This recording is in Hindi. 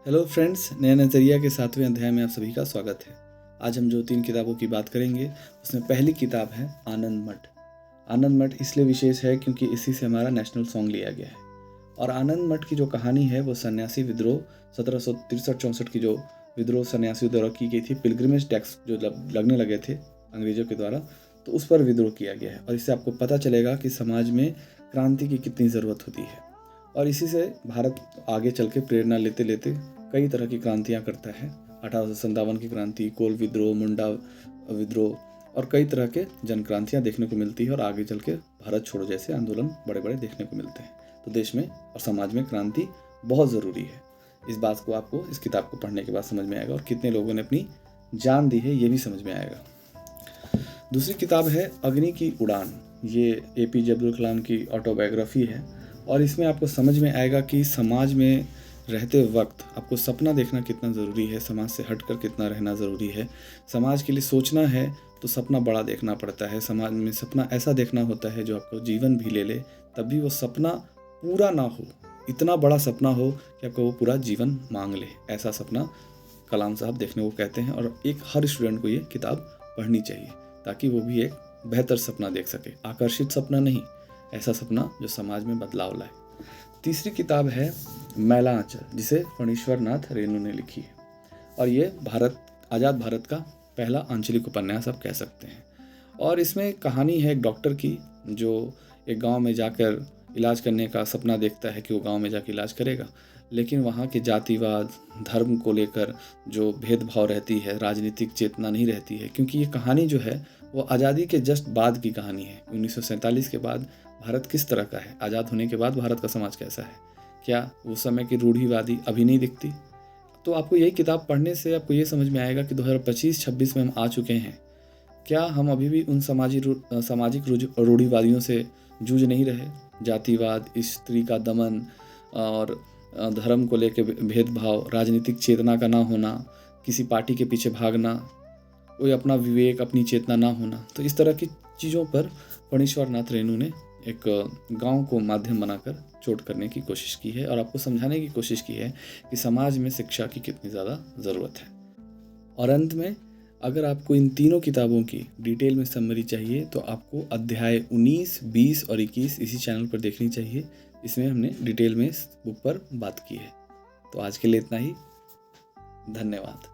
हेलो फ्रेंड्स, नया नज़रिया के 7वें अध्याय में आप सभी का स्वागत है। आज हम जो 3 किताबों की बात करेंगे उसमें पहली किताब है आनंद मठ। आनंद मठ इसलिए विशेष है क्योंकि इसी से हमारा नेशनल सॉन्ग लिया गया है। और आनंद मठ की जो कहानी है वो सन्यासी विद्रोह 1763-64 की जो विद्रोह सन्यासियों द्वारा की गई थी, पिलग्रिमेज टैक्स जो लगने लगे थे अंग्रेजों के द्वारा, तो उस पर विद्रोह किया गया है। और इससे आपको पता चलेगा कि समाज में क्रांति की कितनी ज़रूरत होती है। और इसी से भारत आगे चल के प्रेरणा लेते लेते कई तरह की क्रांतियां करता है। 1857 की क्रांति, कोल विद्रोह, मुंडा विद्रोह और कई तरह के जन क्रांतियां देखने को मिलती है। और आगे चल के भारत छोड़ो जैसे आंदोलन बड़े बड़े देखने को मिलते हैं। तो देश में और समाज में क्रांति बहुत ज़रूरी है। इस बात को आपको इस किताब को पढ़ने के बाद समझ में आएगा और कितने लोगों ने अपनी जान दी है ये भी समझ में आएगा। दूसरी किताब है अग्नि की उड़ान। ये APJ अब्दुल कलाम की ऑटोबायोग्राफी है। और इसमें आपको समझ में आएगा कि समाज में रहते वक्त आपको सपना देखना कितना ज़रूरी है, समाज से हटकर कितना रहना ज़रूरी है। समाज के लिए सोचना है तो सपना बड़ा देखना पड़ता है। समाज में सपना ऐसा देखना होता है जो आपको जीवन भी ले ले, तब भी वो सपना पूरा ना हो, इतना बड़ा सपना हो कि आपको वो पूरा जीवन मांग ले। ऐसा सपना कलाम साहब देखने को कहते हैं। और एक हर स्टूडेंट को ये किताब पढ़नी चाहिए ताकि वो भी एक बेहतर सपना देख सके। आकर्षित सपना नहीं, ऐसा सपना जो समाज में बदलाव लाए। तीसरी किताब है मैला आंचल, जिसे फणीश्वर नाथ रेणु ने लिखी है। और ये आज़ाद भारत का पहला आंचलिक उपन्यास आप कह सकते हैं। और इसमें कहानी है एक डॉक्टर की जो एक गांव में जाकर इलाज करने का सपना देखता है कि वो गांव में जाकर इलाज करेगा, लेकिन वहाँ के जातिवाद, धर्म को लेकर जो भेदभाव रहती है, राजनीतिक चेतना नहीं रहती है। क्योंकि ये कहानी जो है वो आज़ादी के जस्ट बाद की कहानी है। 1947 के बाद भारत किस तरह का है, आज़ाद होने के बाद भारत का समाज कैसा है, क्या उस समय की रूढ़िवादी अभी नहीं दिखती। तो आपको यही किताब पढ़ने से आपको ये समझ में आएगा कि 2025-26 में हम आ चुके हैं। क्या हम अभी भी उन सामाजिक रूढ़िवादियों से जूझ नहीं रहे? जातिवाद, स्त्री का दमन और धर्म को लेकर भेदभाव, राजनीतिक चेतना का ना होना, किसी पार्टी के पीछे भागना, कोई अपना विवेक, अपनी चेतना ना होना। तो इस तरह की चीज़ों पर फणीश्वर नाथ रेणु ने एक गांव को माध्यम बनाकर चोट करने की कोशिश की है और आपको समझाने की कोशिश की है कि समाज में शिक्षा की कितनी ज़्यादा ज़रूरत है। और अंत में अगर आपको इन तीनों किताबों की डिटेल में समरी चाहिए तो आपको अध्याय 19, 20 और 21 इसी चैनल पर देखनी चाहिए। इसमें हमने डिटेल में इस बुक पर बात की है। तो आज के लिए इतना ही। धन्यवाद।